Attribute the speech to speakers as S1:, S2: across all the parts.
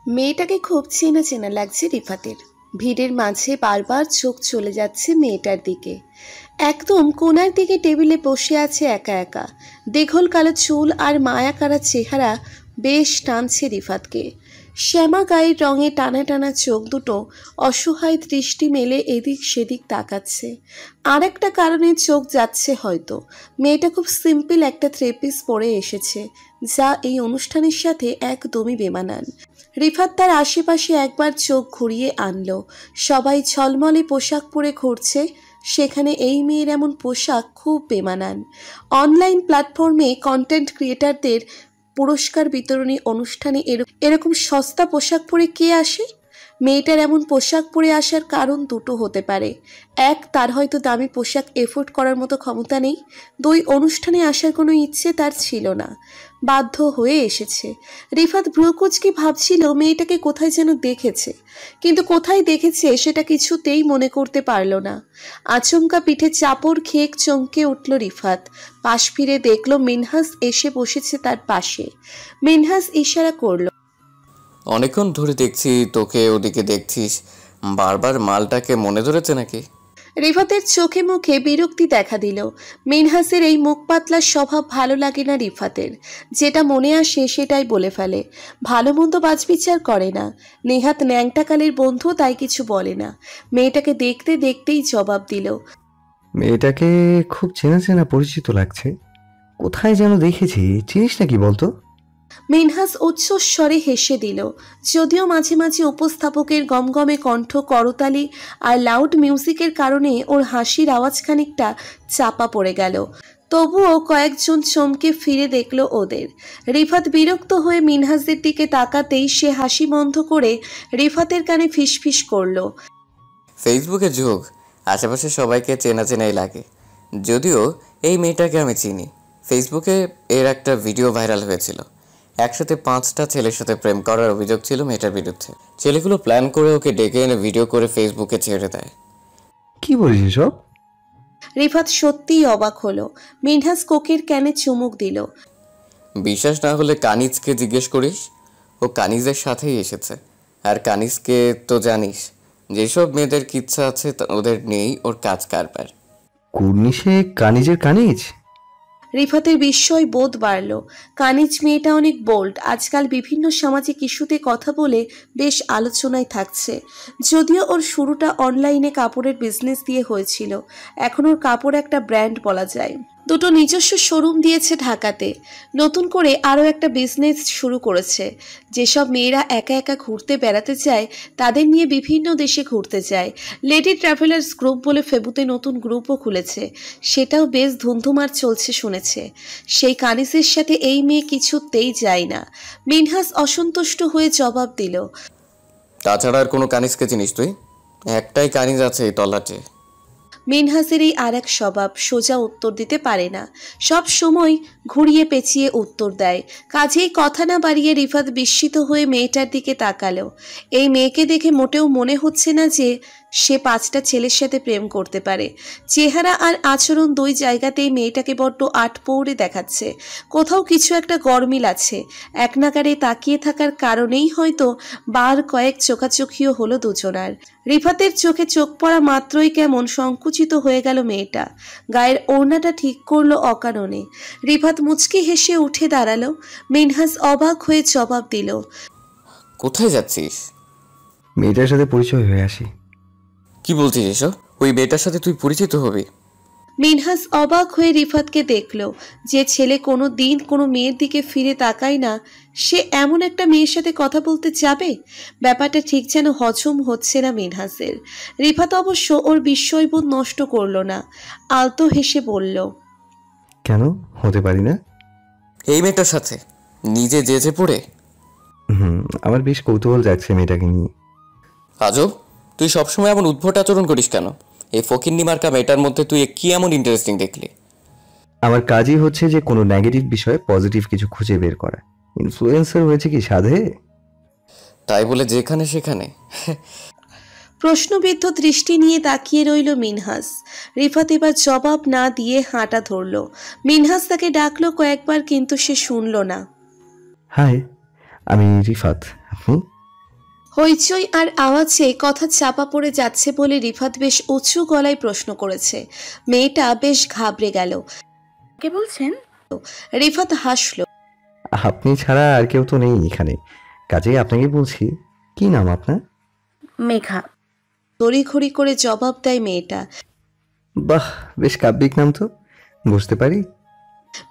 S1: মেয়েটাকে খুব চেনা চেনা লাগছে রিফাতের। ভিড়ের মাঝে বারবার চোখ চলে যাচ্ছে মেয়েটার দিকে। একদম কোণার দিকে টেবিলে বসে আছে একা একা। দীঘল কালো চুল আর মায়াকাড়া চেহারা বেশ টানছে রিফাতকে। শ্যামা গায়ের রঙে টানা টানা চোখ দুটো অসহায় দৃষ্টি মেলে এদিক সেদিক তাকাচ্ছে। আর একটা কারণে চোখ যাচ্ছে হয়তো, মেয়েটা খুব সিম্পল একটা থ্রি পিস পরে এসেছে, যা এই অনুষ্ঠানের সাথে একদমই বেমানান। রিফাত তার আশেপাশে একবার চোখ ঘুরিয়ে আনলো। সবাই ঝলমলে পোশাক পরে ঘুরছে, সেখানে এই মেয়ের এমন পোশাক খুব বেমানান। অনলাইন প্ল্যাটফর্মে কন্টেন্ট ক্রিয়েটারদের পুরস্কার বিতরণী অনুষ্ঠানে এরকম সস্তা পোশাক পরে কে আসে? মেয়েটার এমন পোশাক পরে আসার কারণ দুটো হতে পারে। এক, তার হয়তো দামি পোশাক এফোর্ড করার মতো ক্ষমতা নেই। দুই, অনুষ্ঠানে আসার কোনো ইচ্ছে তার ছিল না, বাধ্য হয়ে এসেছে। রিফাত ভ্রুকুচকে ভাবছিল মেয়েটাকে কোথায় যেন দেখেছে, কিন্তু কোথায় দেখেছে সেটা কিছুতেই মনে করতে পারল না। আচমকা পিঠে চাপড় খেয়ে চমকে উঠল রিফাত। পাশ ফিরে দেখল মিনহাস এসে বসেছে তার পাশে। মিনহাস ইশারা করল,
S2: অনেকক্ষণ ধরে দেখছি তোকে ওদিকে দেখছিস, বারবার মালটাকে মনে ধরেছে নাকি?
S1: রিফাতের চোখে মুখে বিরক্তি দেখা দিল। মিনহাসের এই মুখ পাতলা স্বভাব ভালো লাগে না রিফাতের। যেটা মনে আসে সেটাই বলে ফেলে, ভালো মন্দ বাছবিচার করে না। নেহাত ন্যাংটাকালের বন্ধু, তাই কিছু বলে না। মেয়েটাকে দেখতে দেখতেই জবাব দিল,
S3: মেয়েটাকে খুব চেনা চেনা পরিচিত লাগছে, কোথায় যেন দেখেছি, চিনিস নাকি বলতো?
S1: মিনহাস উচ্চস্বরে হেসে দিল। যদিও মাঝে মাঝে উপস্থাপকের গমগমে কণ্ঠ, করতালি আর লাউড মিউজিকের কারণে ওর হাসির আওয়াজ খানিকটা চাপা পড়ে গেল, তবুও কয়েকজন চমকে ফিরে দেখল ওদের। রিফাত বিরক্ত হয়ে মিনহাসের দিকে তাকাতেই সে হাসি বন্ধ করে রিফাতের কানে ফিসফিস করল,
S2: ফেসবুকের যুগ, আশেপাশে সবাইকে চেনা চেনাই লাগে। যদিও এই মেয়েটাকে আমি চিনি। ফেসবুকে এর একটা ভিডিও ভাইরাল হয়েছিল, একসাথে 5টা ছেলের সাথে প্রেম করার অভিযোগ ছিল মেয়েটার বিরুদ্ধে। ছেলেগুলো প্ল্যান করে ওকে ডেকে এনে ভিডিও করে ফেসবুকে ছেড়ে দেয়।
S3: কি বলিস এসব?
S1: রিফাত সত্যিই অবাক হলো। মিনহাস কোকের ক্যানে চুমুক দিল,
S2: বিশ্বাস না হলে কানিজকে জিজ্ঞেস করিস, ও কানিজের সাথেই এসেছে। আর কানিজকে তো জানিস, যেসব মেয়েদের ইচ্ছা আছে ওদের নিয়েই ওর কাজ কারবার।
S3: কুর্নিশে কানিজের কানিজ?
S1: রিফাতের বিস্ময় বোধ বাড়ল। কানিজ মেয়েটা অনেক বোল্ড, আজকাল বিভিন্ন সামাজিক ইস্যুতে কথা বলে বেশ আলোচনায় থাকছে। যদিও ওর শুরুটা অনলাইনে কাপড়ের বিজনেস দিয়ে হয়েছিল, এখন ওর কাপড় একটা ব্র্যান্ড বলা যায়। দুটো নিজস্ব শোরুম দিয়েছে ঢাকাতে, নতুন করে আরও একটা বিজনেস শুরু করেছে। যেসব মেয়েরা একা একা ঘুরতে বেড়াতে চায় তাদের নিয়ে বিভিন্ন দেশে ঘুরতে যায়। লেডি ট্রাভেলার্স গ্রুপ বলে ফেবুতে নতুন গ্রুপও খুলেছে, সেটাও বেশ ধুমধুমার চলছে শুনেছে। সেই কানিজের সাথে এই মেয়ে কিছুতেই যায় না। মিনহাস অসন্তুষ্ট হয়ে জবাব দিল,
S2: তাছাড়া আর কোনো কানিজকে চিনিস তুই? একটাই কানিজ আছে এই তল্লাটে।
S1: মিনহাসের এই আর এক স্বভাব, সোজা উত্তর দিতে পারে না, সব সময় ঘুরিয়ে পেঁচিয়ে উত্তর দেয়। কাজেই কথা না বাড়িয়ে রিফাত বিস্মিত হয়ে মেয়েটার দিকে তাকালো। এই মেয়েকে দেখে মোটেও মনে হচ্ছে না যে সে 5টা ছেলের সাথে প্রেম করতে পারে। চেহারা আর আচরণ দুই জায়গাতেই মেয়েটাকে বড্ড আটপৌড়ে দেখাচ্ছে। কোথাও কিছু একটা গরমিল আছে। এক নাগারে তাকিয়ে থাকার কারণেই হয়তো বার কয়েক চোখাচোখিও হলো দুজনার। রিফাতের চোখে চোখ পড়া মাত্রই কেমন সংকুচিত হয়ে গেল মেয়েটা। গায়ের ওড়নাটা ঠিক করলো অকারণে। রিফাত মুচকি হেসে উঠে দাঁড়ালো। মিনহাস অবাক হয়ে জবাব দিল,
S2: কোথায় যাচ্ছিস?
S3: মেয়েটার সাথে পরিচয় হয়ে আসি।
S2: কি বলছিস এসব? ওই মেয়েটার সাথে তুই পরিচিত হবি?
S1: মিনহাস অবাক হয়ে রিফাতকে দেখল। যে ছেলে কোনো দিন কোনো মেয়ের দিকে ফিরে তাকায় না, সে এমন একটা মেয়ের সাথে কথা বলতে যাবে? ব্যাপারটা ঠিক যেন হজম হচ্ছে না মিনহাসের। রিফাত অবশ্য ওর বিস্ময়বোধ নষ্ট করল না, আলতো হেসে বলল,
S3: কেন হতে পারি না?
S2: এই মেয়েটার সাথে নিজে যেচে পড়ে?
S3: আমার বেশ কৌতূহল যাচ্ছে মেয়েটাকে নিয়ে।
S2: আজব, তুই সবসময় এমন উদ্ভট আচরণ করিস কেন? এই ফকিন্নি মার্কা মেয়েটার মধ্যে তুই কি এমন ইন্টারেস্টিং দেখলি?
S3: আমার কাজই হচ্ছে যে কোনো নেগেটিভ বিষয়ে পজিটিভ কিছু খুঁজে বের করা। ইনফ্লুয়েন্সার হয়েছে কি সাধে?
S2: তাই বলে যেখানে সেখানে?
S1: প্রশ্নবিদ্ধ দৃষ্টি নিয়ে তাকিয়ে রইল মিনহাস। রিফাত এবার জবাব না দিয়ে হাঁটা ধরল। মিনহাস তাকে ডাকলো কয়েকবার, কিন্তু সে শুনল না।
S3: হাই, আমি রিফাত। আপনি?
S1: হইচই আর আওয়াজে কথা চাপা পড়ে যাচ্ছে বলে রিফাত বেশ উঁচু গলায় প্রশ্ন করেছে। মেয়েটা বেশ ঘাবড়ে গেল।
S4: কে বলছেন?
S1: রিফাত হাসল।
S3: আপনি ছাড়া আর কেউ তো নেই এখানে, কাজেই আপনাকে বলছি। কি নাম আপনার?
S4: মেঘা।
S1: তড়িঘড়ি করে জবাব দেয় মেয়েটা।
S3: বাহ, বেশ কাব্যিক নাম তো। বুঝতে পারি।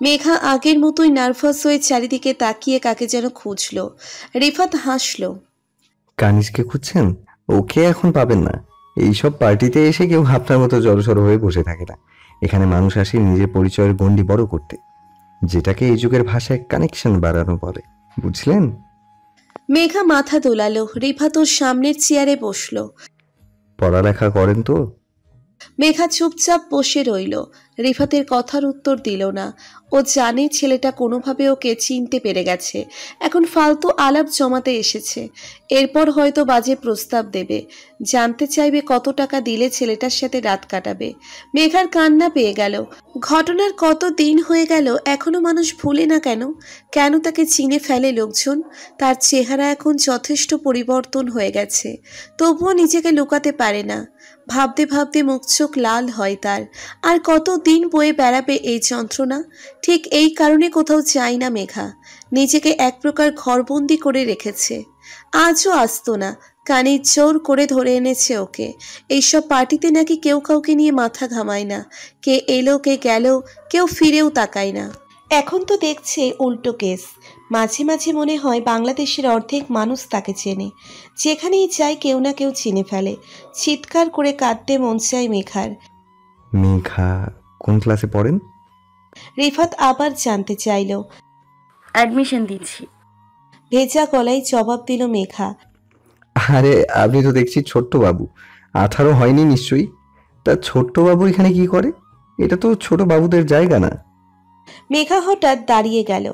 S1: মেঘা আগের মতোই নার্ভাস হয়ে চারিদিকে তাকিয়ে কাকে যেন খুঁজল। রিফাত হাসল।
S3: কানিজকে খুঁজছেন? ওকে এখন পাবেন না। এইসব পার্টিতে এসে কেউ আপনার মতো জড়সড় হয়ে বসে থাকে না। এখানে মানুষ আসে নিজের পরিচয়ের গণ্ডি বড় করতে, যেটাকে এই যুগের ভাষায় কানেকশন বাড়ানো বলে। বুঝলেন?
S1: মেঘা মাথা দোলালো। রিফাত ওর সামনের চেয়ারে বসলো।
S3: পড়ালেখা করেন তো?
S1: মেঘা চুপচাপ বসে রইল। রিফাতের কথার উত্তর দিল না। ও জানে ছেলেটা কোনোভাবে ওকে চিনতে পেরে গেছে, এখন ফালতু আলাপ জমাতে এসেছে। এরপর হয়তো বাজে প্রস্তাব দেবে, জানতে চাইবে কত টাকা দিলে ছেলেটার সাথে রাত কাটাবে। মেঘার কান্না পেয়ে গেল। ঘটনার কত দিন হয়ে গেল, এখনো মানুষ ভুলে না কেন? কেন তাকে চিনে ফেলে লোকজন? তার চেহারা এখন যথেষ্ট পরিবর্তন হয়ে গেছে, তবুও নিজেকে লুকাতে পারে না। ভাবতে ভাবতে মুখ চোখ লাল হয় তার। আর কত দিন বয়ে বেড়াবে এই যন্ত্রণা? ঠিক এই কারণে কোথাও চায় না মেঘা। নিজেকে এক প্রকার ঘরবন্দি করে রেখেছে। আজও আসতো না, কানে জোর করে ধরে এনেছে ওকে। এইসব পার্টিতে নাকি কেউ কাউকে নিয়ে মাথা ঘামায় না, কে এলো কে গেল, কেউ ফিরেও তাকায় না। এখন তো দেখছে উল্টো কেস। মাঝে মাঝে মনে হয় বাংলাদেশের অর্ধেক মানুষ তাকে চেনে। যেখানেই যায় কেউ না কেউ চিনে ফেলে। চিৎকার করে কাঁদতে মন চায় মেঘার।
S3: মেঘা কোন ক্লাসে পড়েন?
S1: রিফাত আবার জানতে চাইল।
S4: অ্যাডমিশন দিচ্ছি।
S1: ভেজা গলায় জবাব দিল মেঘা।
S3: আরে আপনি তো দেখছি ছোট্ট বাবু, 18 হয়নি নিশ্চয়ই। তা ছোট্ট বাবু এখানে কি করে? এটা তো ছোট বাবুদের জায়গা না।
S1: মেঘা হঠাৎ দাঁড়িয়ে গেল।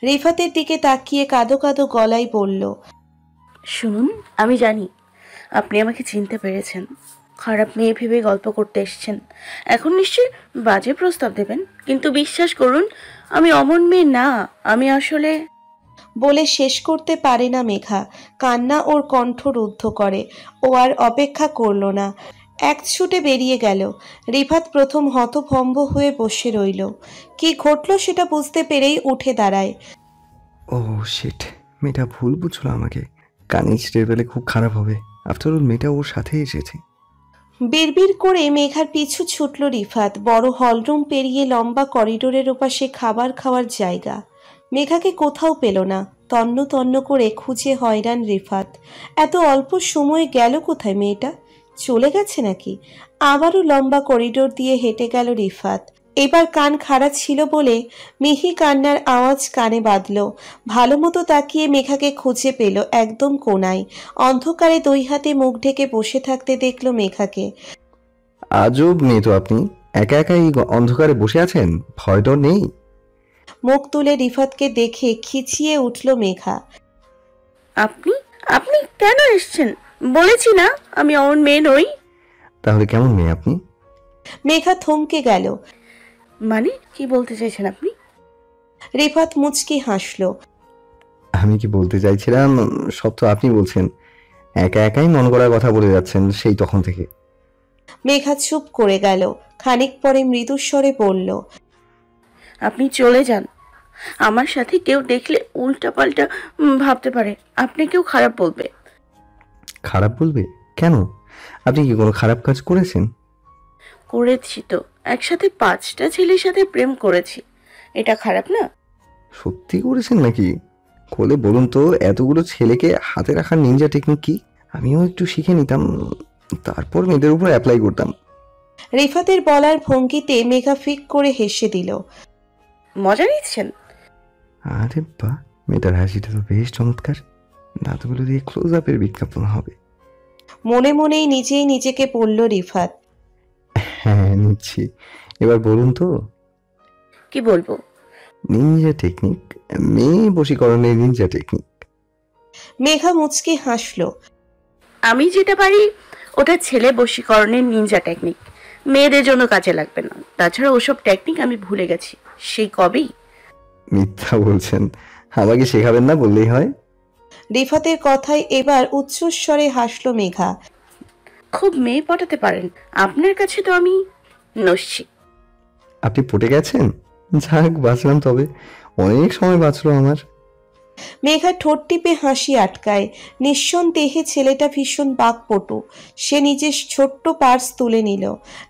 S1: রিফাতের দিকে তাকিয়ে কাঁদো কাঁদো গলায় বলল,
S4: শুনুন, আমি জানি আপনি আমাকে চিনতে পেরেছেন। খারাপ মেয়ে ভেবে গল্প করতে এসেছেন। এখন নিশ্চয়ই বাজে প্রস্তাব দেবেন, কিন্তু বিশ্বাস করুন আমি অমন মেয়ে না। আমি আসলে
S1: বলে শেষ করতে পারে না মেঘা। কান্না ওর কণ্ঠ রুদ্ধ করে। ও আর অপেক্ষা করল না, এক ছুটে বেরিয়ে গেল। রিফাত প্রথম হতভম্ব হয়ে বসে রইল। কি ঘটল সেটা বুঝতে পেরেই উঠে দাঁড়ায়।
S3: ও শিট, মেয়েটা ভুল বুঝলো আমাকে। কানিজ টেবিলে খুব খারাপ হবে। আফটার অল মেয়েটা ওর সাথে এসেছে।
S1: বিড়বিড় করে মেঘার পিছু ছুটল রিফাত। বড় হলরুম পেরিয়ে লম্বা করিডোরের ওপাশে খাবার খাওয়ার জায়গা। মেঘাকে কোথাও পেল না। তন্ন তন্ন করে খুঁজে হয়রান রিফাত। এত অল্প সময়ে গেল কোথায় মেয়েটা? চলে গেছে নাকি? আবারও লম্বা করিডোর দিয়ে হেঁটে গেল রিফাত। এবার কান খাড়া ছিল বলে মিহি কান্নার আওয়াজ কানে বাঁধল। ভালো মতো তাকিয়ে মেঘাকে খুঁজে পেল একদম কোনায়। অন্ধকারে দুই হাতে মুখ ঢেকে বসে থাকতে দেখল মেঘাকে।
S3: আজব মেয়ে তো আপনি, একা একা এই অন্ধকারে বসে আছেন, ভয় ডর নেই?
S1: মুখ তুলে রিফাতকে দেখে খিচিয়ে উঠল মেঘা।
S4: আপনি আপনি কেন এসেছেন? বলেছি না আমি অমন মেয়ে নই।
S3: তাহলে কেমন মেয়ে আপনি?
S1: মেঘা থমকে গেল।
S4: মানে কি বলতে চাইছেন আপনি?
S1: রিফাত মুচকি হাসল।
S3: আমি কি বলতে চাইছিলাম, সব তো আপনি বলছেন। একা একাই মন করার কথা বলে যাচ্ছেন সেই তখন থেকে।
S1: মেঘা চুপ করে গেল। খানিক পরে মৃদুস্বরে বলল,
S4: আপনি চলে যান। আমার সাথে কেউ দেখলে উল্টাপাল্টা ভাবতে পারে, আপনি কেউ খারাপ বলবে।
S3: খারাপ বলবে কেন? আপনি কি কোনো খারাপ কাজ করেছেন?
S4: করেছি তো, একসাথে 5টা ছেলের সাথে প্রেম করেছি। এটা খারাপ না?
S3: সত্যি করেছেন নাকি? খোলে বলুন তো, এতগুলো ছেলেকে হাতে রাখার নিনজা টেকনিক কি? আমিও একটু শিখে নিতাম, তারপর মেয়েদের উপর অ্যাপ্লাই করতাম।
S1: রিফাতের বলার ভঙ্গিতে মেঘা ফিক করে হেসে দিল।
S4: মজা নিচ্ছেন?
S3: আরে বাহ, মেয়েটার হাসিটা তো বেশ চমৎকার। দাঁতগুলো দিয়ে ক্লোজ আপের বিজ্ঞাপন হবে।
S1: মনে মনেই নিজেই নিজেকে বলল রিফাত।
S3: হ্যাঁ নিচ্ছি। এবার বলুন তো।
S4: কি বলবো?
S3: নিনজা টেকনিক, মেয়ে বশীকরণের নিনজা টেকনিক।
S1: মেঘা মুচকি হাসল।
S4: আমি যেটা পারি ওটা ছেলে বশীকরণের নিনজা টেকনিক। মেয়েদের জন্য কাজে লাগবে না। তাছাড়া ওসব টেকনিক আমি ভুলে গেছি সেই কবেই।
S3: মিথ্যা বলছেন, আমাকে শেখাবেন না বললেই হয়।
S1: রিফাতের কথায় এবার উচ্চস্বরে হাসলো মেঘা।
S4: খুব মেয়ে পটাতে পারেন, আপনার কাছে তো আমি নস্যি।
S3: আপনি পটে গেছেন? যাক, বাঁচলাম তবে, অনেক সময় বাঁচলো আমার।
S1: মেঘা ঠোঁট টিপে হাসি আটকায়। নিঃসন্দেহে ছেলেটা ভীষণ বাকপটু। সে নিজের ছোট্ট পার্স তুলে নিল।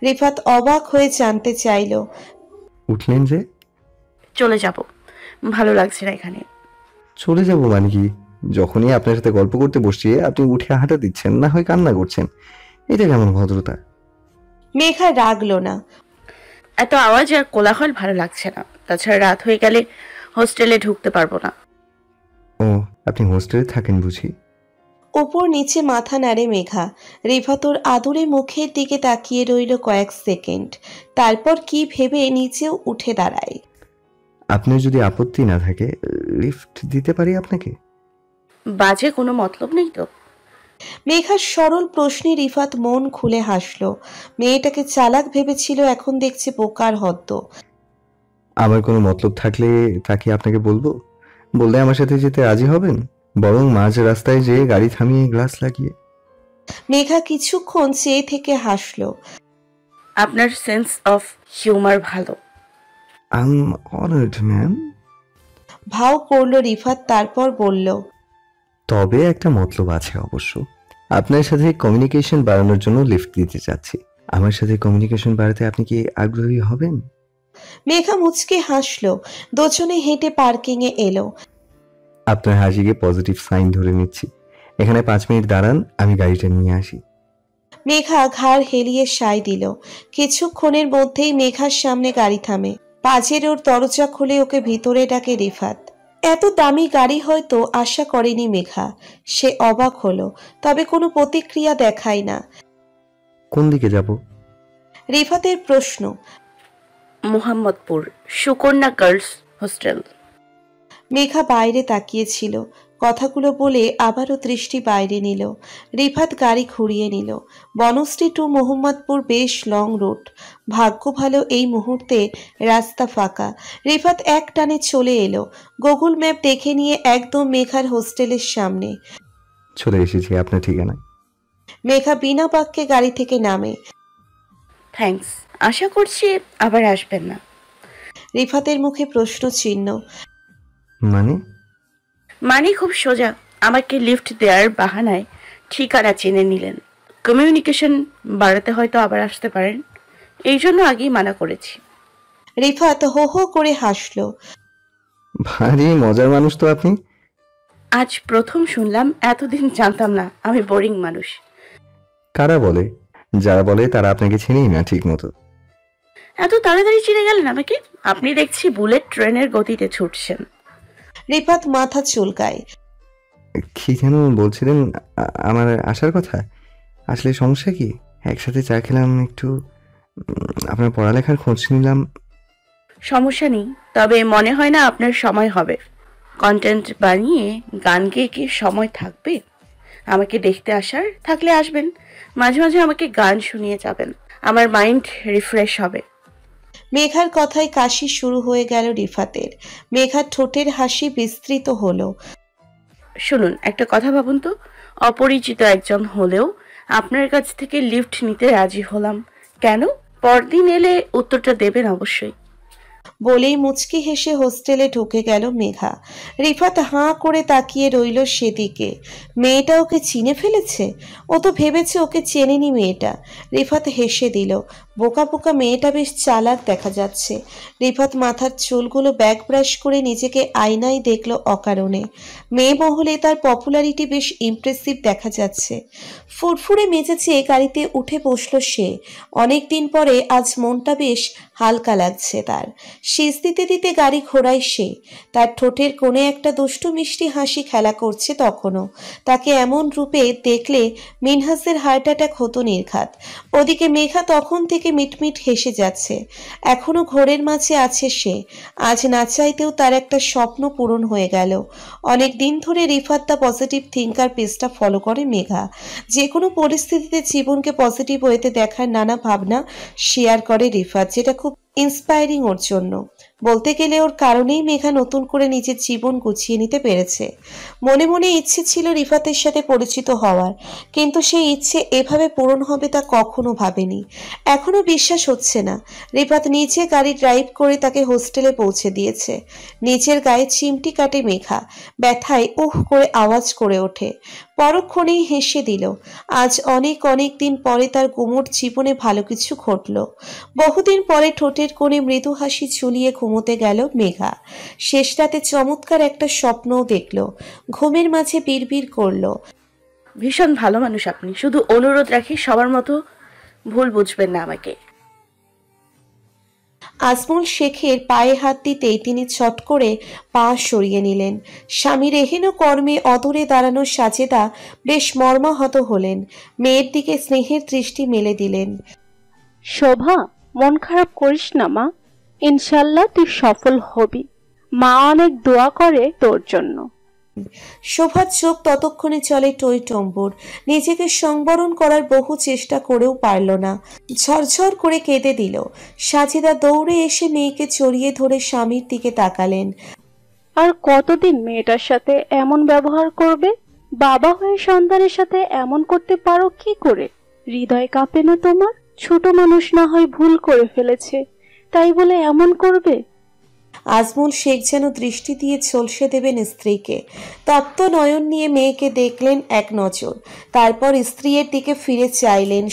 S1: রিফাত অবাক হয়ে জানতে চাইল,
S3: উঠলেন যে?
S4: চলে যাব, ভালো লাগছে না এখানে।
S3: চলে যাব মানে কি? যখনই আপনার সাথে গল্প করতে বসছি আপনি উঠে হাঁটা দিচ্ছেন, না হয় কান্না করছেন। এটা কেমন ভদ্রতা?
S1: মেঘা রাগলো না।
S4: এত আওয়াজ আর কোলাহল ভালো লাগছে না, তাছাড়া রাত হয়ে গেলে হোস্টেলে ঢুকতে পারবো না।
S3: ও, আপনি হোস্টেলে থাকেন বুঝি?
S1: ওপর নিচে মাথা নাড়ে মেঘা। রিফাতর আদুরে মুখের দিকে তাকিয়ে রইল কয়েক সেকেন্ড, তারপর কি ভেবে নিচেও উঠে দাঁড়ায়।
S3: আপনার যদি আপত্তি না থাকে লিফট দিতে পারি আপনাকে?
S4: বাজে কোনো মতলব নেই তো?
S1: মেঘার সরল প্রশ্নে রিফাত মন খুলে হাসল। মেয়েটাকে চালাক ভেবেছিল, এখন দেখছে বোকার হদ্দ।
S3: আমার কোনো মতলব থাকলে তা কি আপনাকে বলবো? বললে আমার সাথে যেতে রাজি হবেন? বরং মাঝ রাস্তায় যেয়ে গাড়ি থামিয়ে গ্লাস লাগিয়ে।
S1: মেঘা কিছুক্ষণ চেয়ে থেকে হাসল।
S4: আপনার সেন্স অফ হিউমার ভালো।
S3: I am honoured ma'am.
S1: ভাও করল রিফাত, তারপর বলল,
S3: তবে একটা মতলব আছে অবশ্য। আপনার সাথে কমিউনিকেশন বাড়ানোর জন্য লিফট দিতে চাচ্ছি। আমার সাথে কমিউনিকেশন বাড়াতে আপনি কি আগ্রহী হবেন?
S1: মেঘা মুচকে হাসল। দুজনে হেঁটে পার্কিং এ এলো।
S3: আপনার হাসিকে পজিটিভ সাইন ধরে নিচ্ছি। এখানে 5 মিনিট দাঁড়ান, আমি গাড়িটা নিয়ে আসি।
S1: মেঘা ঘাড় হেলিয়ে সায় দিল। কিছুক্ষণের মধ্যেই মেঘার সামনে গাড়ি থামে। পাজেরোর দরজা খুলে ওকে ভিতরে ডাকে রিফাত। এত দামি গাড়ি হয়তো আশা করেনি মেঘা। সে অবাক হলো, তবে কোনো প্রতিক্রিয়া দেখায় না।
S3: কোন দিকে যাব?
S1: রিফাতের প্রশ্ন।
S4: Mohammadpur, Sukanya girls hostel.
S1: মেঘা বাইরে তাকিয়েছিল। কথাগুলো বলে আবারও দৃষ্টি বাইরে নিল। রিফাত গাড়ি ঘুরিয়ে নিল। বনশ্রী টু মোহাম্মদপুর বেশ লং রুট। ভাগ্য ভালো এই মুহূর্তে রাস্তা ফাঁকা। রিফাত এক টানে চলে এলো। গুগল ম্যাপ দেখে নিয়ে একদম মেঘার হোস্টেলের সামনে।
S3: চলে এসেছি আপনার ঠিকানায়।
S1: মেঘা বিনা বাক্যে গাড়ি থেকে নামে।
S4: থ্যাঙ্কস, আশা করছি আবার আসবেন না।
S1: রিফাতের মুখে প্রশ্ন চিহ্ন।
S3: মানে
S4: খুব সোজা, আমাকে লিফট দেওয়ার বাহানায় ঠিকানা চিনে নিলেন। কমিউনিকেশন বাড়াতে হয়তো আবার আসতে পারেন, এই জন্য আগেই মানা করেছি।
S1: রিফাত হো হো করে হাসল।
S3: ভারী মজার মানুষ তো আপনি।
S4: আজ প্রথম শুনলাম, এতদিন জানতাম না আমি বোরিং মানুষ।
S3: কারা বলে? যারা বলে তারা আপনাকে চেনেই না ঠিক মতো।
S4: এত তাড়াতাড়ি চিনে গেলেন আমাকে? আপনি দেখছি বুলেট ট্রেনের গতিতে ছুটছেন।
S1: রিফাত মাথা চুলকায়।
S3: কি যেন বলছিলেন? আমার আসার কথা? আসলে সমস্যা কি? একসাথে চা খেলাম, একটু আপনার পড়ালেখার খোঁজ নিলাম।
S4: সমস্যা নেই, তবে মনে হয় না আপনার সময় হবে। কন্টেন্ট বানিয়ে গান গেয়ে কি সময় থাকবে? আমাকে দেখতে আসার থাকলে আসবেন, মাঝে মাঝে আমাকে গান শুনিয়ে যাবেন, আমার মাইন্ড রিফ্রেশ হবে।
S1: মেঘার কথায় কাশি শুরু হয়ে গেল রিফাতের। মেঘার ঠোঁটের হাসি বিস্তৃত হলো।
S4: শুনুন, একটা কথা ভাবুন তো, অপরিচিত একজন হলেও আপনার কাছ থেকে লিফট নিতে রাজি হলাম কেন? পরদিন এলে উত্তরটা দেবেন অবশ্যই।
S1: বলেই মুচকি হেসে হোস্টেলে ঢুকে গেল মেঘা। রিফাত হাঁ করে তাকিয়ে রইল সেদিকে। মেয়েটা ওকে চিনে ফেলেছে? ও তো ভেবেছে ওকে চেনেনি মেয়েটা। রিফাত হেসে দিল। বোকা বোকা মেয়েটা বেশ চালাক দেখা যাচ্ছে। রিফাত মাথার চুলগুলো ব্যাক ব্রাশ করে নিজেকে আয়নায় দেখল অকারণে। মেয়ে মহলে তার পপুলারিটি বেশ ইমপ্রেসিভ দেখা যাচ্ছে। ফুরফুরে মেজাজে গাড়িতে উঠে বসল সে। অনেকদিন পরে আজ মনটা বেশ হালকা লাগছে তার। শীষ দিতে দিতে গাড়ি ঘোরায় সে। তার ঠোঁটের কোণে একটা দুষ্টু মিষ্টি হাসি খেলা করছে তখনও। তাকে এমন রূপে দেখলে মিনহাসের হার্ট অ্যাটাক হতো নির্ঘাত। ওদিকে মেঘা তখন থেকে মিটমিট হেসে যাচ্ছে। এখনো ঘোরের মাঝে আছে সে। আজ না চাইতেও তার একটা স্বপ্ন পূরণ হয়ে গেল। অনেক দিন ধরে রিফাত দ্য পজিটিভ থিঙ্কার পেজটা ফলো করে মেঘা। যে কোনো পরিস্থিতিতে জীবনকে পজিটিভ ওয়েতে দেখার নানা ভাবনা শেয়ার করে রিফাত, যেটা খুব ইন্সপায়ারিং ওর জন্য। বলতে গেলে ওর কারণেই মেঘা নতুন করে নিজের জীবন গুছিয়ে নিতে পেরেছে। মনে মনে ইচ্ছে ছিল রিফাতের সাথে পরিচিত হওয়ার, কিন্তু সেই ইচ্ছে এভাবে পূরণ হবে তা কখনো ভাবেনি। এখনো বিশ্বাস হচ্ছে না রিফাত নিজে গাড়ি ড্রাইভ করে তাকে হোস্টেলে পৌঁছে দিয়েছে। নিচের গায়ে চিমটি কাটে মেঘা, ব্যথায় উহ করে আওয়াজ করে ওঠে। পরক্ষণেই হেসে দিল। আজ অনেক অনেক দিন পরে তার গুমোট জীবনে ভালো কিছু ঘটল। বহুদিন পরে ঠোঁটের কোণে মৃদু হাসি ঝুলিয়ে ঘুমোতে গেল মেঘা। শেষ রাতে চমৎকার একটা স্বপ্নও দেখল। ঘুমের মাঝে বিড়বিড় করল,
S4: ভীষণ ভালো মানুষ আপনি, শুধু অনুরোধ রাখি সবার মতো ভুল বুঝবেন না আমাকে।
S1: আজমল শেখের পায়ে হাত দিতেই তিনি ছট করে পা সরিয়ে নিলেন। স্বামীর এহেন কর্মে অদূরে দাঁড়ানো সাজেদা বেশ মর্মাহত হলেন। মেয়ের দিকে স্নেহের দৃষ্টি মেলে দিলেন।
S5: শোভা, মন খারাপ করিস না মা, ইনশাল্লাহ তুই সফল হবি। মা অনেক দোয়া করে তোর জন্য।
S1: শোভার চোখ ততক্ষণে চলে টই টম্বুর। নিজেকে সংবরণ করার বহু চেষ্টা করেও পারল না, ঝরঝর করে কেঁদে দিল। সাজেদা দৌড়ে এসে মেয়েকে জড়িয়ে ধরে স্বামীর দিকে তাকালেন।
S5: আর কতদিন মেয়েটার সাথে এমন ব্যবহার করবে? বাবা হয়ে সন্তানের সাথে এমন করতে পারো কি করে? হৃদয় কাঁপে না তোমার? ছোট মানুষ না হয় ভুল করে ফেলেছে, তাই বলে এমন করবে?
S1: আজমল শেখ যেন দৃষ্টি দিয়ে ঝলসে দেবেন স্ত্রীকে। তপ্ত নয়ন নিয়ে মেয়েকে দেখলেন এক নজর, তারপর স্ত্রীর দিকে ফিরে চাইলেন।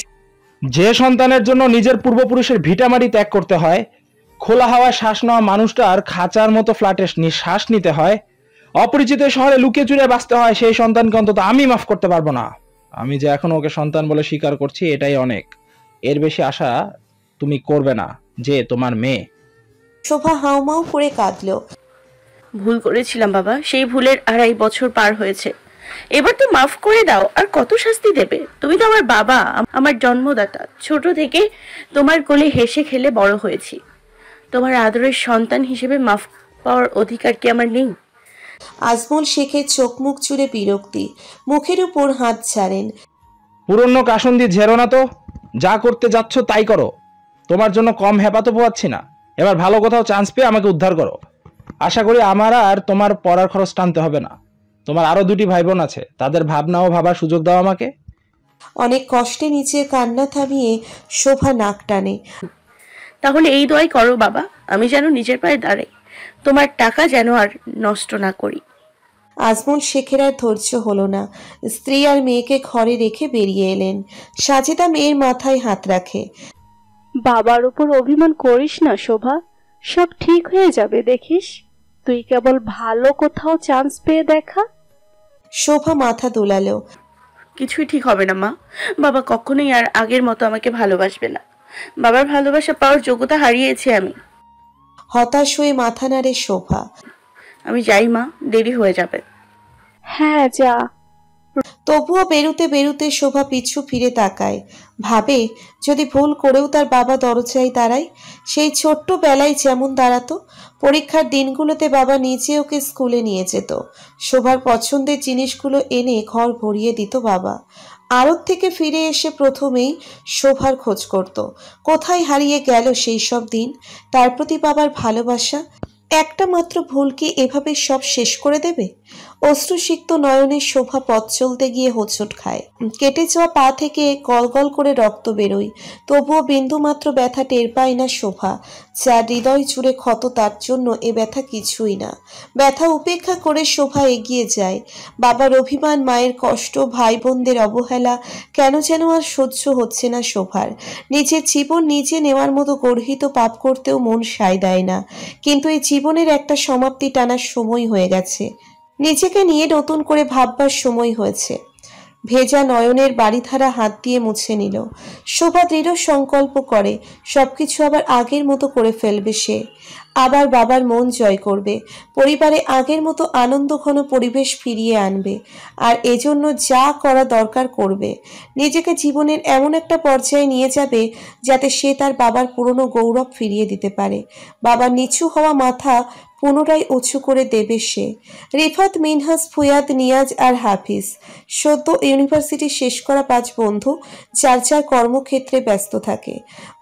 S6: যে সন্তানের জন্য নিজের পূর্বপুরুষের ভিটামাটি ত্যাগ করতে হয়, খোলা হাওয়ায় শ্বাস নেওয়া মানুষটার খাঁচার মতো ফ্ল্যাটে শ্বাস নিতে হয়, অপরিচিত শহরে লুকিয়ে চুরিয়ে বাঁচতে হয়, সেই সন্তানকে অন্তত আমি মাফ করতে পারবো না। আমি যে এখন ওকে সন্তান বলে স্বীকার করছি, এটাই অনেক। এর বেশি আশা তুমি করবে না যে তোমার মেয়ে।
S1: শোভা হাউমাউ করে কাঁদল।
S4: ভুল করেছিলাম বাবা, সেই ভুলের 2.5 বছর পার হয়েছে, এবার তো মাফ করে দাও। আর কত শাস্তি দেবে? তুমি তো আমার বাবা, আমার জন্মদাতা। ছোট থেকে তোমার কোলে হেসে খেলে বড় হয়েছি। তোমার আদরের সন্তান হিসেবে মাফ পাওয়ার অধিকার কি আমার নেই?
S1: আজমল শেখের চোখ মুখ জুড়ে বিরক্তি, মুখের উপর হাত ছাড়েন।
S6: পুরনো কাসন দিয়ে ঝেড়ো না তো, যা করতে যাচ্ছ তাই করো। তোমার জন্য কম হেপাতো পোয়াচ্ছি না। এবার ভালো কোথাও চান্স পেয়ে আমাকে উদ্ধার করো। আশা করি আমার আর তোমার পড়ার খরচ টানতে হবে না। তোমার আরো 2টি ভাই বোন আছে, তাদের ভাবনা ও ভাবার সুযোগ দাও আমাকে।
S1: অনেক কষ্টে নিচে কান্না থামিয়ে শোভা নাক টানে।
S4: তাহলে এই দোয়াই করো বাবা, আমি যেন নিজের পায়ে দাঁড়াই, তোমার টাকা যেন আর নষ্ট না করি।
S1: আজমল শেখের আর ধৈর্য হলো না। স্ত্রী আর মেয়েকে ঘরে রেখে বেরিয়ে এলেন। সাজেদা মেয়ের মাথায় হাত রাখে।
S5: বাবার উপর অভিমান করিস না শোভা, সব ঠিক হয়ে যাবে দেখিস। তুই কেবল ভালো কোথাও চান্স পেয়ে দেখা।
S1: শোভা মাথা দোলালো।
S4: কিছুই ঠিক হবে না মা, বাবা কখনোই আর আগের মতো আমাকে ভালোবাসবে না। বাবার ভালোবাসা পাওয়ার যোগ্যতা হারিয়েছি আমি।
S1: হতাশ হয়ে মাথা নাড়ে শোভা।
S4: আমি যাই মা, দেরি হয়ে যাবে।
S5: হ্যাঁ যা।
S1: তবুও বেরুতে বেরুতে শোভা পিছু ফিরে তাকায়। ভাবে যদি ভুল করেও তার বাবা দরজায় দাঁড়ায়, সেই ছোট্ট বেলায় যেমন দাঁড়াতো। পরীক্ষার দিনগুলোতে বাবা নিজে ওকে স্কুলে নিয়ে যেত। শোভার পছন্দের জিনিসগুলো এনে ঘর ভরিয়ে দিত বাবা। আড়ত থেকে ফিরে এসে প্রথমেই শোভার খোঁজ করত। কোথায় হারিয়ে গেল সেই সব দিন? তার প্রতি বাবার ভালোবাসা। একটা মাত্র ভুল কি এভাবে সব শেষ করে দেবে? অশ্রুসিক্ত নয়নের শোভা পথ চলতে গিয়ে হোঁচট খায়। কেটে যাওয়া পা থেকে গলগল করে রক্ত বেরোয়, তবুও বিন্দুমাত্র ব্যথা টের পায় না শোভা। যার হৃদয় জুড়ে ক্ষত তার জন্য এ ব্যথা কিছুই না। ব্যথা উপেক্ষা করে শোভা এগিয়ে যায়। বাবার অভিমান, মায়ের কষ্ট, ভাই বোনদের অবহেলা কেন যেন আর সহ্য হচ্ছে না শোভার। নিজের জীবন নিজে নেওয়ার মতো গর্হিত পাপ করতেও মন সায় দেয় না। কিন্তু এই জীবনের একটা সমাপ্তি টানার সময় হয়ে গেছে। নিজেকে নিয়ে নতুন করে ভাববার সময় হয়েছে। ভেজা নয়নের বাড়িধারা হাত দিয়ে মুছে নিল। শোভা দৃঢ় সংকল্প করে সবকিছু আবার আগের মতো করে ফেলবে সে। আবার বাবার মন জয় করবে, পরিবারে আগের মতো আনন্দঘন পরিবেশ ফিরিয়ে আনবে। আর এজন্য যা করা দরকার করবে। নিজেকে জীবনের এমন একটা পর্যায়ে নিয়ে যাবে যাতে সে তার বাবার পুরনো গৌরব ফিরিয়ে দিতে পারে। বাবার নিচু হওয়া মাথা পুনরায় উঁচু করে দেবে সে। রিফাত, মিনহাজ, ফুয়াদ, নিয়াজ আর হাফিজ সদ্য ইউনিভার্সিটি শেষ করা 5 বন্ধু যার যার কর্মক্ষেত্রে ব্যস্ত থাকে।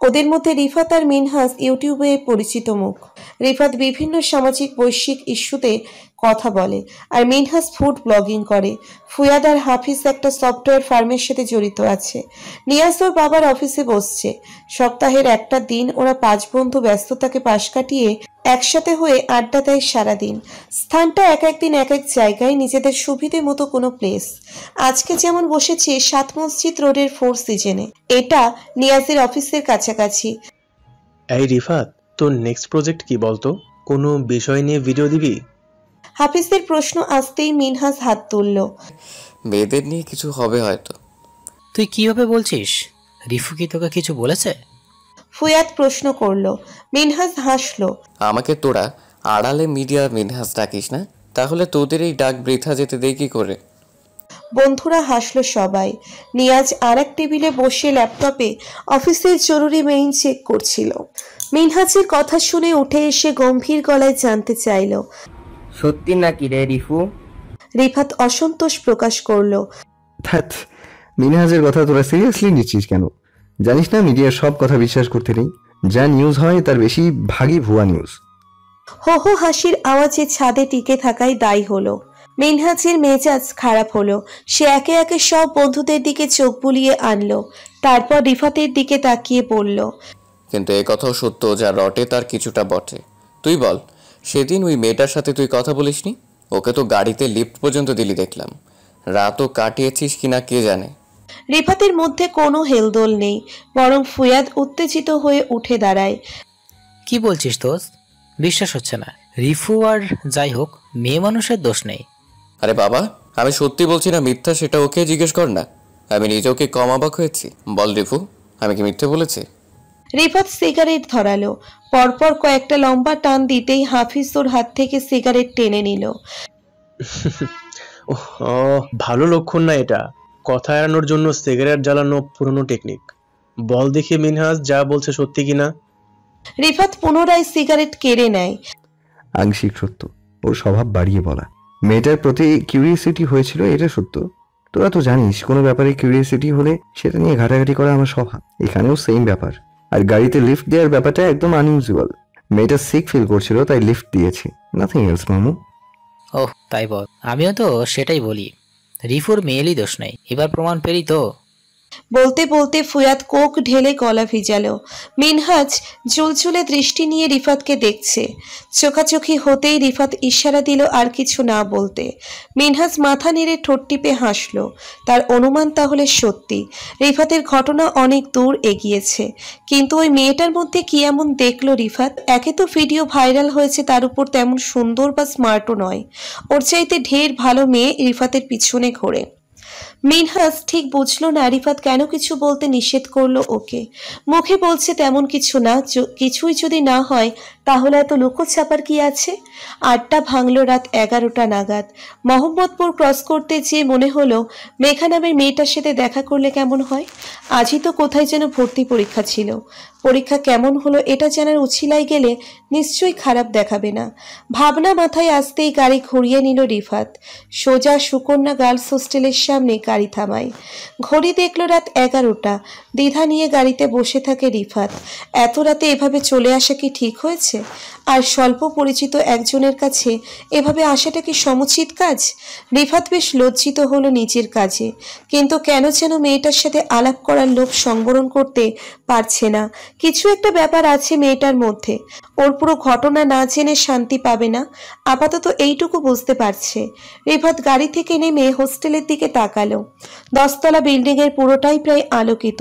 S1: ওদের মধ্যে রিফাত আর মিনহাজ ইউটিউবে পরিচিত মুখ। রিফাত বিভিন্ন সামাজিক বৈশ্বিক ইস্যুতে কথা বলে আর মিনহাজ ফুড ব্লগিং করে। ফুয়াদ আর হাফিজ একটা সফটওয়্যার ফার্মের সাথে জড়িত আছে। নিয়াজ ওর বাবার অফিসে বসছে। সপ্তাহের একটা দিন ওরা 5 বন্ধু ব্যস্ততাকে পাশ কাটিয়ে একসাথে হয়ে আড্ডা দেয় সারাদিন। স্থানটা এক একদিন এক এক জায়গায়, নিজেদের সুবিধে মতো কোনো প্লেস। আজকে যেমন বসেছে 7 মসজিদ রোডের 4 সিজনে। এটা নিয়াজের অফিসের কাছাকাছি।
S7: এই রিফাত, তোর নেক্সট প্রজেক্ট কি বলতো? কোনো বিষয় নিয়ে ভিডিও দিবি?
S1: হাফিজের প্রশ্ন আসতেই মিনহাজ হাত তুলল।
S2: মেয়েদের নিয়ে কিছু হবে হয়তো।
S8: তুই কিভাবে বলছিস? রিফু কি তোকে কিছু বলেছে?
S1: ফুয়াদ প্রশ্ন করল। মিনহাজ হাসল।
S2: আমাকে তোরা আড়ালে মিডিয়া মিনহাজ ডাকিস না, তাহলে তোদের এই ডাক বৃথা যেতে দেই কি করে?
S1: বন্ধুরা হাসল সবাই। নিয়াজ আর এক টেবিলে বসে ল্যাপটপে অফিসের জরুরি মেইল চেক করছিল। মিনহাজের কথা শুনে উঠে এসে গম্ভীর গলায় জানতে চাইল,
S9: সত্যি নাকি রে রিফু?
S1: রিফাত অসন্তোষ প্রকাশ করল।
S3: ধ্যাৎ, মিনহাজের কথা তোরা সিরিয়াসলি নিচ্ছিস কেন? জানিস না মিডিয়ার সব কথা বিশ্বাস করতে নেই। যা নিউজ হয় তার বেশি ভাগই ভুয়া নিউজ।
S1: হো হো হাসির আওয়াজে ছাদে টিকে থাকাই দায়ী হলো। মিনহাজের মেজাজ খারাপ হলো। সে একে একে সব বন্ধুদের দিকে চোখ বুলিয়ে আনলো। তারপর রিফাতের দিকে তাকিয়ে বলল,
S2: কিন্তু এ কথাও সত্য, যা রটে তার কিছুটা বটে। তুই বল, সেদিন ওই মেয়েটার সাথে তুই কথা বলিসনি? ওকে তো গাড়িতে লিফট পর্যন্ত দিলি দেখলাম। রাতও কাটিয়েছিস কিনা কে জানে।
S1: রিফাতের মধ্যে কোনো হেলদোল নেই, বরং ফুয়াদ উত্তেজিত হয়ে উঠে দাঁড়ায়।
S8: কি বলছিস দোস্ত? বিশ্বাস হচ্ছে না। রিফু আর যাই হোক, মেয়ে মানুষের দোষ নেই।
S2: আরে বাবা, আমি সত্যি বলছি না মিথ্যা সেটা ওকে জিজ্ঞেস কর না। আমি নিজেও কি কম অবাক হয়েছি? বল রিফু, আমি কি মিথ্যে বলেছি?
S1: রিফাত সিগারেট ধরালো। পরপর কয়েকটা লম্বা টান দিতেই হাফিজ ওর হাত থেকে সিগারেট টেনে নিল।
S7: ভালো লক্ষণ না এটা। কথা এড়ানোর জন্য সিগারেট জ্বালানো পুরনো টেকনিক। বল দেখি মিনহাজ যা বলছে সত্যি কিনা।
S1: রিফাত পুনরায় সিগারেট কেড়ে নেয়।
S3: আংশিক সত্য, ওর স্বভাব বাড়িয়ে বলা। মেয়েটার প্রতি কিউরিয়াসিটি হয়েছিল, এটা সত্য। তোরা তো জানিস, কোনো ব্যাপারে কিউরিয়াসিটি হলে সেটা নিয়ে ঘাটাঘাটি করা আমার স্বভাব। এখানেও সেম ব্যাপার। আর গাড়িতে লিফট দেওয়ার ব্যাপারটা একদম আনইউজুয়াল। মেয়েটা সিক ফিল করছিল তাই লিফট দিয়েছি, নাথিং এলস মামু।
S8: ওহ তাই বল, আমিও তো সেটাই বলি। রিফুর মেয়েরই দোষ নেই। এবার প্রমাণ পেলি তো?
S1: বলতে বলতে ফুয়াদ কোক ঢেলে গলা ভিজালো। মিনহাজ ঝুলঝুলে দৃষ্টি নিয়ে রিফাতকে দেখছে। চোখাচোখি হতেই রিফাত ইশারা দিল আর কিছু না বলতে। মিনহাজ মাথা নেড়ে ঠোঁট টিপে হাসল। তার অনুমান তাহলে সত্যি, রিফাতের ঘটনা অনেক দূর এগিয়েছে। কিন্তু ওই মেয়েটার মধ্যে কি এমন দেখলো রিফাত? একে তো ভিডিও ভাইরাল হয়েছে, তার উপর তেমন সুন্দর বা স্মার্টও নয়। ওর চাইতে ঢের ভালো মেয়ে রিফাতের পিছনে ঘোরে। মিনহাজ ঠিক বুঝলো না রিফাত কেন কিছু বলতে নিষেধ করলো ওকে। মুখে বলছে তেমন কিছু না, কিছুই যদি না হয় তাহলে এত লুকোছাপার কি আছে। আড্ডা ভাঙল রাত 11টা নাগাদ। মোহাম্মদপুর ক্রস করতে যেয়ে মনে হলো মেঘা নামের মেয়েটার সাথে দেখা করলে কেমন হয়। আজই তো কোথায় যেন ভর্তি পরীক্ষা ছিল। পরীক্ষা কেমন হলো এটা জানার উছিলায় গেলে নিশ্চয়ই খারাপ দেখাবে না। ভাবনা মাথায় আসতেই গাড়ি ঘুরিয়ে নিল রিফাত। সোজা সুকন্যা গার্লস হোস্টেলের সামনে গাড়ি থামায়। ঘড়ি দেখলো রাত 11টা। দ্বিধা নিয়ে গাড়িতে বসে থাকে রিফাত। এত রাতে এভাবে চলে আসা কি ঠিক হয়েছে? আর স্বল্প পরিচিত একজনের কাছে এভাবে আসাটা কি সমুচিত কাজ? রিফাত বেশ লজ্জিত হলো নিজের কাজে, কিন্তু কেন যেন মেয়েটার সাথে আলাপ করার লোভ সংবরণ করতে পারছে না। কিছু একটা ব্যাপার আছে মেয়েটার মধ্যে। ওর পুরো ঘটনা না জেনে শান্তি পাবে না, আপাতত এইটুকু বুঝতে পারছে। রিফাত গাড়ি থেকে নেমে হোস্টেলের দিকে তাকালো। 10 তলা বিল্ডিং এর পুরোটাই প্রায় আলোকিত।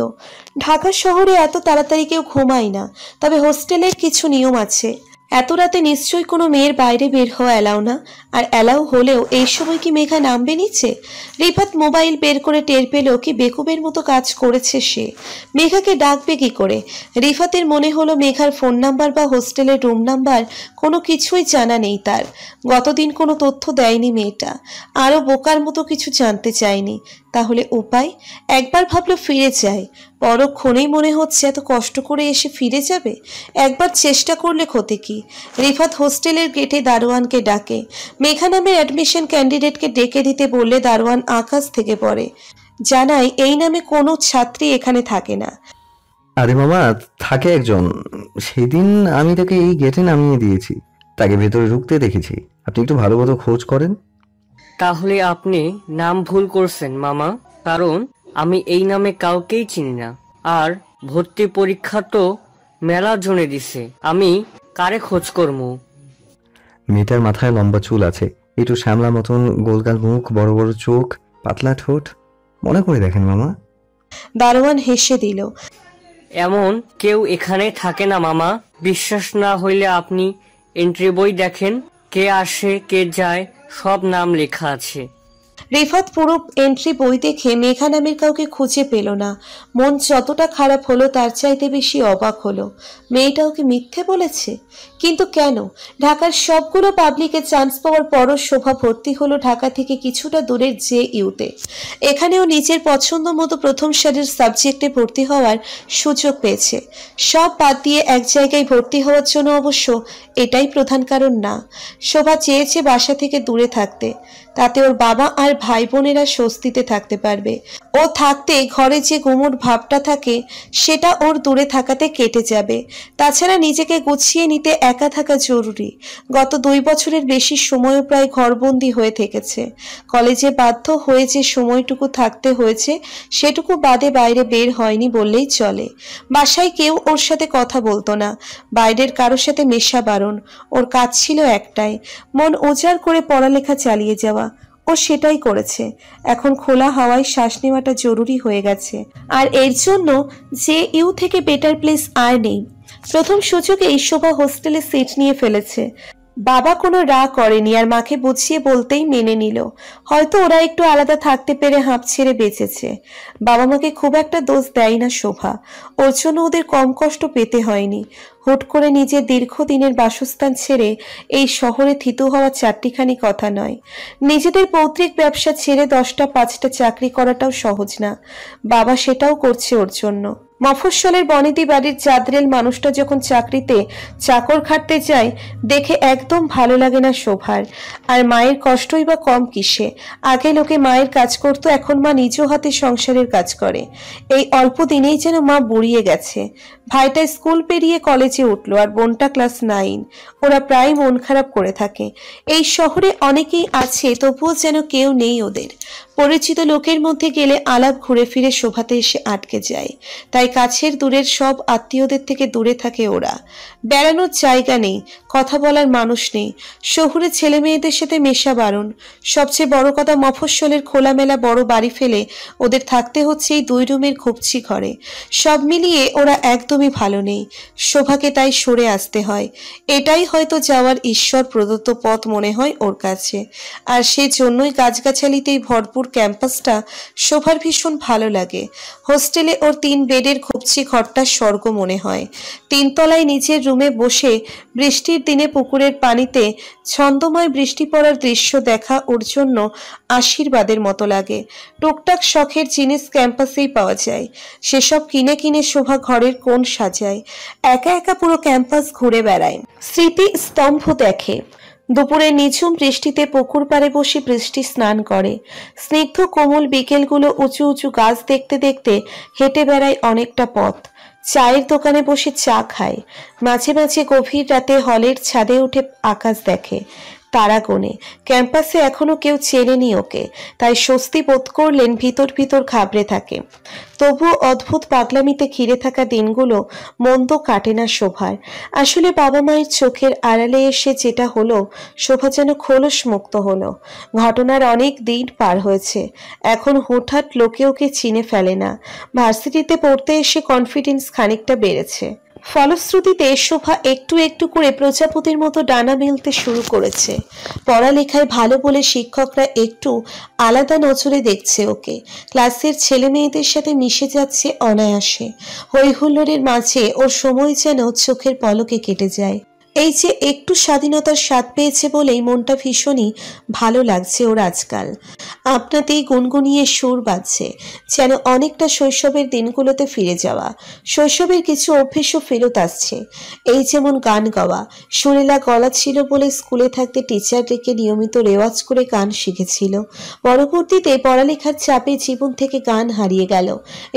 S1: ঢাকা শহরে এত তাড়াতাড়ি কেউ ঘুমায় না, তবে হোস্টেলের কিছু নিয়ম আছে। এত রাতে নিশ্চয়ই কোনো মেয়ের বাইরে বের হওয়া এলাও না। আর এলাও হলেও এই সময় কি মেঘা নামবে নিচে? রিফাত মোবাইল বের করে টের পেল কি বেকুবের মতো কাজ করেছে সে। মেঘাকে ডাকবে কি করে? রিফাতের মনে হলো মেঘার ফোন নাম্বার বা হোস্টেলের রুম নাম্বার কোনো কিছুই জানা নেই তার। গতদিন কোনো তথ্য দেয়নি মেয়েটা। আরও বোকার মতো কিছু জানতে চায়নি। তাহলে উপায়? একবার ভাবলো ফিরে যায়। পরক্ষণেই মনে হচ্ছে এত কষ্ট করে এসে ফিরে যাবে। একবার চেষ্টা করলে ক্ষতি কি? রিফাত হোস্টেলের গেটে দারোয়ানকে ডাকে। মেঘা নামের অ্যাডমিশন ক্যান্ডিডেটকে ডেকে দিতে বললে দারোয়ান আকাশ থেকে পড়ে, জানায় এই নামে কোনো ছাত্রী এখানে থাকে না।
S3: আরে মামা, থাকে একজন। সেদিন আমি তাকে এই গেটে নামিয়ে দিয়েছি, তাকে ভেতরে ঢুকতে দেখেছি। আপনি একটু ভালো মতো খোঁজ করেন।
S10: তাহলে আপনি নাম ভুল করছেন মামা, কারণ আমি এই নামে কাউকেই চিনি না। আর ভর্তি পরীক্ষা তো মেলা জনে দিছে, আমি কারে খোঁজ করবো?
S3: মেয়েটার মাথায় লম্বা চুল আছে, একটু শ্যামলা মতন, গোলগাল মুখ, বড় বড় চোখ, পাতলা ঠোঁট। মনে করে দেখেন মামা।
S1: দারোয়ান হেসে দিল।
S10: এমন কেউ এখানে থাকে না মামা। বিশ্বাস না হইলে আপনি এন্ট্রি বই দেখেন, কে আসে কে যায় সব নাম লেখা আছে।
S1: রিফাত পুরো এন্ট্রি বই দেখে মেঘা নামের কাউকে খুঁজে পেল না। মন যতটা খারাপ হলো তার চাইতে বেশি অবাক হলো। মেয়েটা ওকে মিথ্যে বলেছে, কিন্তু কেন? ঢাকার সবগুলো পাবলিকে চান্স পাওয়ার পরও শোভা ভর্তি হলো ঢাকা থেকে কিছুটা দূরের JUতে। এখানেও নিজের পছন্দ মতো প্রথম সারির সাবজেক্টে ভর্তি হওয়ার সুযোগ পেয়েছে। সব বাদ দিয়ে এক জায়গায় ভর্তি হওয়ার জন্য অবশ্য এটাই প্রধান কারণ না। শোভা চেয়েছে বাসা থেকে দূরে থাকতে, তাতে ওর বাবা আর ভাই বোনেরা স্বস্তিতে থাকতে পারবে। ও থাকতে ঘরে যে গুমুট ভাবটা থাকে সেটা ওর দূরে থাকাতে কেটে যাবে। তাছাড়া নিজেকে গুছিয়ে নিতে একা থাকা জরুরি। গত 2 বছরের বেশি সময়ও প্রায় ঘরবন্দি হয়ে থেকেছে। কলেজে বাধ্য হয়ে যে সময়টুকু থাকতে হয়েছে সেটুকু বাদে বাইরে বের হয়নি বললেই চলে। বাসায় কেউ ওর সাথে কথা বলতো না, বাইরের কারোর সাথে মেশা বারণ। ওর কাজ ছিল একটাই, মন উজাড় করে পড়ালেখা চালিয়ে যাওয়া। ও সেটাই করেছে। এখন খোলা হাওয়ায় শ্বাস নেওয়াটা জরুরি হয়ে গেছে, আর এর জন্য JU থেকে বেটার প্লেস আর নেই। প্রথম সুযোগেই শোভা হোস্টেলে সিট নিয়ে ফেলেছে। বাবা কোনো রাগ করেনি, আর মাকে বুঝিয়ে বলতেই মেনে নিল। হয়তো ওরা একটু আলাদা থাকতে পেরে হাঁপ ছেড়ে বেঁচেছে। বাবা মাকে খুব একটা দোষ দেয় না শোভা, ওর জন্য ওদের কম কষ্ট পেতে হয়নি। হুট করে নিজের দীর্ঘদিনের বাসস্থান ছেড়ে এই শহরে থিতু হওয়া চারটিখানি কথা নয়। নিজেদের পৈতৃক ব্যবসা ছেড়ে 10টা 5টা চাকরি করাটাও সহজ না। বাবা সেটাও করছে ওর জন্য। মফস্বলের বনেদি বাড়ির চাঁদরেল মানুষটা যখন চাকরিতে চাকর খাটতে যায় দেখে একদম ভালো লাগে না শোভার। আর মায়ের কষ্টই বা কম কিসে? আগে লোকে মায়ের কাজ করতো, এখন মা নিজ হাতে সংসারের কাজ করে। এই অল্প দিনেই যেন মা বুড়িয়ে গেছে। ভাইটা স্কুল পেরিয়ে কলেজে উঠলো, আর বোনটা ক্লাস 9। ওরা প্রায় মন খারাপ করে থাকে। এই শহরে অনেকেই আছে, তবুও যেন কেউ নেই ওদের। পরিচিত লোকের মধ্যে গেলে আলাপ ঘুরে ফিরে শোভাতে এসে আটকে যায়। তাই কাছের দূরের সব আত্মীয়দের থেকে দূরে থাকে ওরা। বেড়ানোর জায়গা নেই, কথা বলার মানুষ নেই। শহুরে ছেলে মেয়েদের সাথে মেশা বারণ। সবচেয়ে বড় কথা, মফস্বলের খোলামেলা বড় বাড়ি ফেলে ওদের থাকতে হচ্ছে এই 2 রুমের খুবছি ঘরে। সব মিলিয়ে ওরা একদমই ভালো নেই। শোভাকে তাই সরে আসতে হয়। এটাই হয়তো যাওয়ার ঈশ্বর প্রদত্ত পথ মনে হয় ওর কাছে। আর সেজন্যই গাছগাছালিতেই ভরপুর ক্যাম্পাসটা শোভার ভীষণ ভালো লাগে। হোস্টেলে ওর 3 বেডের খুবছি ঘরটা স্বর্গ মনে হয়। 3 তলায় নিচের রুমে বসে বৃষ্টির দিনে পুকুরের পানিতে ছন্দময় বৃষ্টি পড়ার দৃশ্য দেখা ওর জন্য আশীর্বাদের মতো লাগে। টুকটাক শখের জিনিস ক্যাম্পাসেই পাওয়া যায়, সেসব কিনে কিনে শোভা ঘরের কোণ সাজায়। একা একা পুরো ক্যাম্পাস ঘুরে বেড়ায়, স্মৃতি স্তম্ভ দেখে। দুপুরে নিঝুম বৃষ্টিতে পুকুর পাড়ে বসে বৃষ্টি স্নান করে। স্নিগ্ধ কোমল বিকেলগুলো উঁচু উঁচু গাছ দেখতে দেখতে হেঁটে বেড়ায় অনেকটা পথ। চায়ের দোকানে বসে চা খায়। মাঝে মাঝে গভীর রাতে হলের ছাদে উঠে আকাশ দেখে, তারা গোনে। ক্যাম্পাসে এখনো কেউ চেনেনি ওকে, তাই স্বস্তি বোধ করলেন ভিতর ভিতর ঘাবড়ে থাকে। তবুও অদ্ভুত পাগলামিতে ঘিরে থাকা দিনগুলো মন্দ কাটে না শোভার। আসলে বাবা মায়ের চোখের আড়ালে এসে যেটা হলো, শোভা যেন খোলস মুক্ত হলো। ঘটনার অনেক দিন পার হয়েছে, এখন হঠাৎ লোকে ওকে চিনে ফেলে না। ভার্সিটিতে পড়তে এসে কনফিডেন্স খানিকটা বেড়েছে। ফলশ্রুতিতে শোভা একটু একটু করে প্রজাপতির মতো ডানা মেলতে শুরু করেছে। পড়ালেখায় ভালো বলে শিক্ষকরা একটু আলাদা নজরে দেখছে ওকে। ক্লাসের ছেলে মেয়েদের সাথে মিশে যাচ্ছে অনায়াসে। হই হুল্লোড়ের মাঝে ওর সময় যেন চোখের পলকে কেটে যায়। এই যে একটু স্বাধীনতার স্বাদ পেয়েছে বলেই মনটা ভীষণই ভালো লাগছে ওর আজকাল। আপনাতেই গুনগুনিয়ে সুর বাজছে, যেন অনেকটা শৈশবের দিনগুলোতে ফিরে যাওয়া। শৈশবের কিছু অভ্যেসও ফেরত আসছে, এই যেমন গান গাওয়া। সুরেলা গলা ছিল বলে স্কুলে থাকতে টিচার ডেকে নিয়মিত রেওয়াজ করে গান শিখেছিল। পরবর্তীতে পড়ালেখার চাপে জীবন থেকে গান হারিয়ে গেল।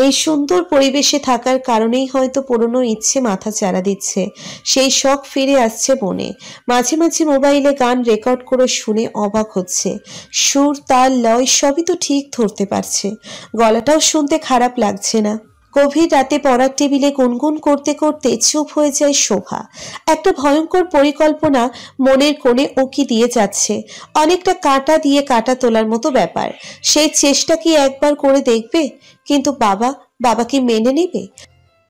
S1: এই সুন্দর পরিবেশে থাকার কারণেই হয়তো পুরনো ইচ্ছে মাথা চাড়া দিচ্ছে। সেই শখ ফিরে আসছে মনে। মাঝে মাঝে মোবাইলে গান রেকর্ড করে শুনে অবাক হচ্ছে। সুর, তাল, লয় সবই তো ঠিক ধরতে পারছে। গলাটাও শুনতে খারাপ লাগছে না। গভীর রাতে পড়ার টেবিলে গুনগুন করতে করতে চুপ হয়ে যায় শোভা। একটা ভয়ঙ্কর পরিকল্পনা মনের কোণে উকি দিয়ে যাচ্ছে, অনেকটা কাঁটা দিয়ে কাঁটা তোলার মতো ব্যাপার। সেই চেষ্টা কি একবার করে দেখবে? কিন্তু বাবা কি মেনে নেবে?